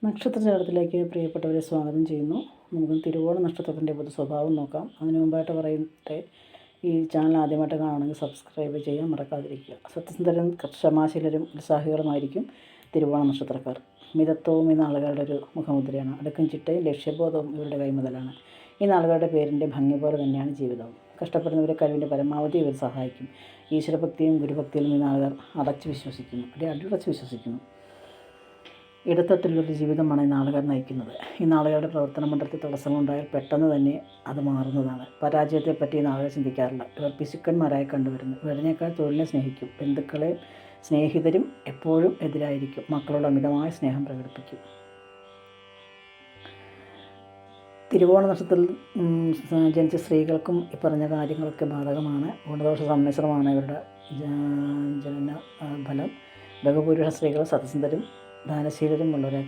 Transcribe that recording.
നക്ഷത്രജാലത്തിലേക്ക് പ്രിയപ്പെട്ടവരെ സ്വാഗതം ചെയ്യുന്നു. നമുക്ക് തിരുവോണ നക്ഷത്രത്തിൻ്റെ പൊതു സ്വഭാവം നോക്കാം. അതിനു മുമ്പായിട്ട് പറയട്ടെ, ഈ ചാനൽ ആദ്യമായിട്ട് കാണുകയാണെങ്കിൽ സബ്സ്ക്രൈബ് ചെയ്യാൻ മറക്കാതിരിക്കുക. സത്യസന്ധരും ക്ഷമാശീലരും ഉത്സാഹികളുമായിരിക്കും തിരുവോണ നക്ഷത്രക്കാർ. മിതത്വവും ഈ നാളുകളുടെ ഒരു മുഖമുദ്രയാണ്. അടുക്കും ചിട്ടയും ലക്ഷ്യബോധവും ഇവരുടെ കൈമുതലാണ്. ഈ നാളുകളുടെ പേരിൻ്റെ ഭംഗി പോലെ തന്നെയാണ് ജീവിതവും. കഷ്ടപ്പെടുന്നവരെ കഴിവിൻ്റെ പരമാവധി ഇവർ സഹായിക്കും. ഈശ്വരഭക്തിയും ഗുരുഭക്തിയിലും ഈ നാളുകാർ അടച്ചു വിശ്വസിക്കുന്നു. ഇടത്തട്ടിലൊരു ജീവിതമാണ് ഈ നാളുകാർ നയിക്കുന്നത്. ഈ നാളുകാരുടെ പ്രവർത്തന മണ്ഡലത്തിൽ തടസ്സങ്ങളുണ്ടായാൽ പെട്ടെന്ന് തന്നെ അത് മാറുന്നതാണ്. പരാജയത്തെപ്പറ്റി ഈ നാളുകൾ ചിന്തിക്കാറില്ല. ഇവർ പിശുക്കന്മാരായി കണ്ടുവരുന്നു. വീടിനേക്കാൾ തൊഴിലിനെ സ്നേഹിക്കും. ബന്ധുക്കളെ സ്നേഹിതരും എപ്പോഴും എതിരായിരിക്കും. മക്കളോട് അമിതമായ സ്നേഹം പ്രകടിപ്പിക്കും. തിരുവോണ നക്ഷത്രത്തിൽ ജനിച്ച സ്ത്രീകൾക്കും ഈ പറഞ്ഞ കാര്യങ്ങളൊക്കെ ബാധകമാണ്. ഗുണദോഷ സമ്മിശ്രമാണ് ഇവരുടെ ജനന ഫലം. ബഹുഭൂരിപക്ഷ സ്ത്രീകൾ സത്യസന്ധരും ദാനശീലരും ഉള്ളവരെ